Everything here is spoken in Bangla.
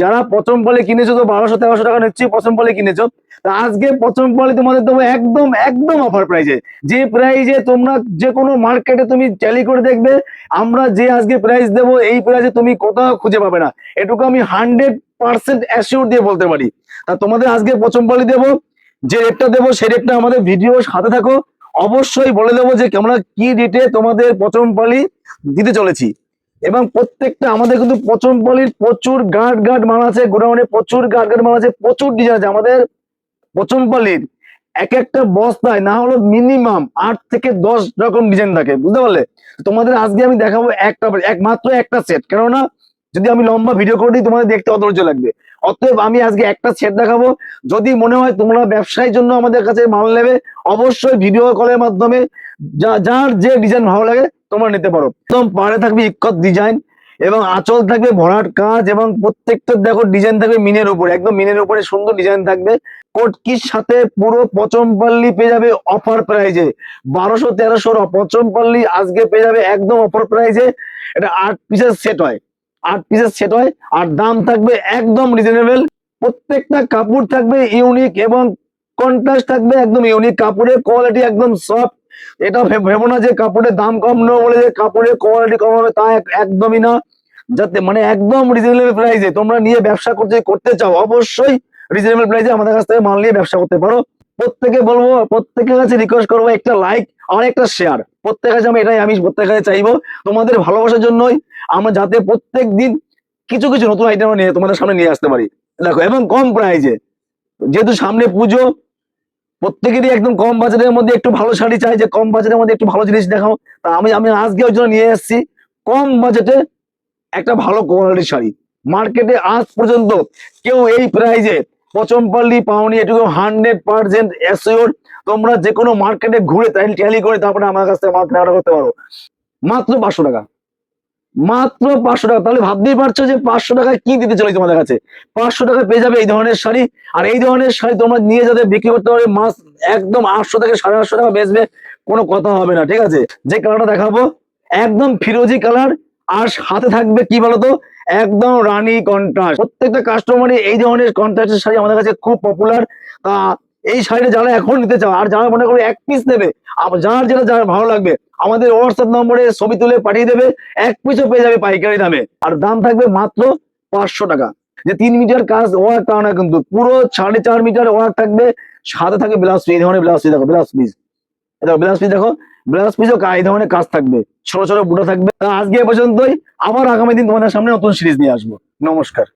যারা প্রথম পলি কিনেছো তো 1200-1300 টাকা নিচ্ছি, প্রথম পলি কিনেছো, তা আজকে প্রথম পলি তোমাদের দেবো একদম একদম অফার প্রাইজে। যে প্রাইজে তোমরা যে কোনো মার্কেটে তুমি ট্যালি করে দেখবে, আমরা যে আজকে প্রাইস দেবো এই প্রাইজে তুমি কোথাও খুঁজে পাবে না, এটুকু আমি 100% অ্যাসিওর দিয়ে বলতে পারি। তা তোমাদের আজকে প্রথম পলি দেবো, যে রেটটা দেবো সেই রেটটা আমাদের ভিডিও সাথে থাকো, অবশ্যই বলে দেবো যে আমরা কি রেটে তোমাদের প্রথম পলি দিতে চলেছি। এবং প্রত্যেকটা আমাদের কিন্তু প্রথম পলির প্রচুর গার্ড মাল আছে, গোডাউনে প্রচুর গার্ড মাল আছে, প্রচুর ডিজাইন আছে আমাদের প্রথম পলির। এক একটা বস্তায় না হলো মিনিমাম 8 থেকে 10 রকম ডিজাইন থাকে, বুঝতে পারলে? তোমাদের আজকে আমি দেখাবো মাত্র একটা সেট, কেননা যদি আমি লম্বা ভিডিও করে দিই তোমাদের দেখতে অধৈর্য লাগবে। অতএব আমি আজকে একটা সেট দেখাবো। যদি মনে হয় তোমরা ব্যবসায়ীর জন্য আমাদের কাছে মাল নেবে, অবশ্যই ভিডিও কলের মাধ্যমে যার যে ডিজাইন ভালো লাগে তোমরা নিতে পারো। একদম পাড়ে থাকবে ইক্কত ডিজাইন এবং আঁচল থাকবে ভরাট কাজ, এবং প্রত্যেকটা দেখো ডিজাইন থাকবে মিনের উপরে, একদম মিনের উপরে সুন্দর ডিজাইন থাকবে। কোটকির সাথে পুরো প্রথম পল্লী পেয়ে যাবে অফার প্রাইজে 1200-1300 প্রথম পল্লী আজকে পেয়ে যাবে একদম অফার প্রাইজে। এটা 8 পিসের সেট হয়, 8 পিসের সেট হয়, আর দাম থাকবে একদম রিজনেবল। প্রত্যেকটা কাপড় থাকবে ইউনিক এবং কন্ট্রাস্ট থাকবে একদম ইউনিক, কাপড়ের কোয়ালিটি একদম সফট। এটা ভেবো না যে কাপড়ের দাম কম নেবো বলে যে কাপড়ের কোয়ালিটি কম হবে, তা একদমই না। যাতে মানে একদম রিজনেবল প্রাইসে তোমরা নিয়ে ব্যবসা করতে চাও, অবশ্যই রিজনেবল প্রাইসে আমাদের কাছ থেকে মাল নিয়ে ব্যবসা করতে পারো। প্রত্যেকে বলবো, প্রত্যেকের কাছে রিকোয়েস্ট করবো একটা লাইক আর একটা শেয়ার। প্রত্যেকের কাছে আমি প্রত্যেকের কাছে চাইবো তোমাদের ভালোবাসার জন্যই আমরা যাতে প্রত্যেক দিন কিছু কিছু নতুন আইটেম নিয়ে তোমাদের সামনে নিয়ে আসতে পারি। দেখো, এবং কম প্রাইসে, যেহেতু সামনে পুজো, প্রত্যেকেরই একদম কম বাজেটের মধ্যে একটু ভালো শাড়ি চাই, যে কম বাজেটের মধ্যে একটু ভালো জিনিস দেখাও। তা আমি আজকে ওই জন্য নিয়ে এসেছি কম বাজেটে একটা ভালো কোয়ালিটির শাড়ি। মার্কেটে আজ পর্যন্ত কেউ এই প্রাইজে প্রথম পল্লী পাওনি, এটুকু 100% অ্যাসিওর। তোমরা যে কোনো মার্কেটে ঘুরে ট্যালি করে তারপরে আমার কাছ থেকে মাল কেনাকাটা করতে পারো মাত্র 500 টাকা, মাত্র 500 টাকা। তাহলে ভাবতেই পারছো যে 500 টাকায় কি দিতে চলে তোমাদের কাছে। 500 টাকা পেয়ে যাবে এই ধরনের শাড়ি, আর এই ধরনের শাড়ি তোমরা নিয়ে যাতে বিক্রি করতে পারবে মাস একদম 800 থেকে 850 টাকা বেচবে, কোনো কথা হবে না। ঠিক আছে, যে কালারটা দেখাবো একদম ফিরোজি কালার, আর হাতে থাকবে কি বলতো একদম রানী কন্ট্রাস্ট। প্রত্যেকটা কাস্টমারই এই ধরনের কন্ট্রাস্টের শাড়ি আমাদের কাছে খুব পপুলার। তা এই শাড়িটা যারা এখন নিতে চাও, আর যারা মনে করবে এক পিস নেবে, যার ভালো লাগবে আমাদের হোয়াটসঅ্যাপ নম্বরে ছবি তুলে পাঠিয়ে দেবে, এক পিসও পেয়ে যাবে পাইকারি দামে, আর দাম থাকবে মাত্র 500 টাকা। যে 3 মিটার কাজ ওয়ার্ক তা না, কিন্তু পুরো 4.5 মিটার ওয়ার্ক থাকবে। সাথে থাকবে ব্লাউজ পিস, এই ধরনের ব্লাউজ পিস দেখো, ব্লাউজ পিস দেখো, ব্লাউজ পিস দেখো, ব্লাউজ পিসও এই ধরনের কাজ থাকবে, ছোট ছোট বুটো থাকবে। আজকে এ পর্যন্তই, আবার আগামী দিন তোমাদের সামনে নতুন সিরিজ নিয়ে আসবো। নমস্কার।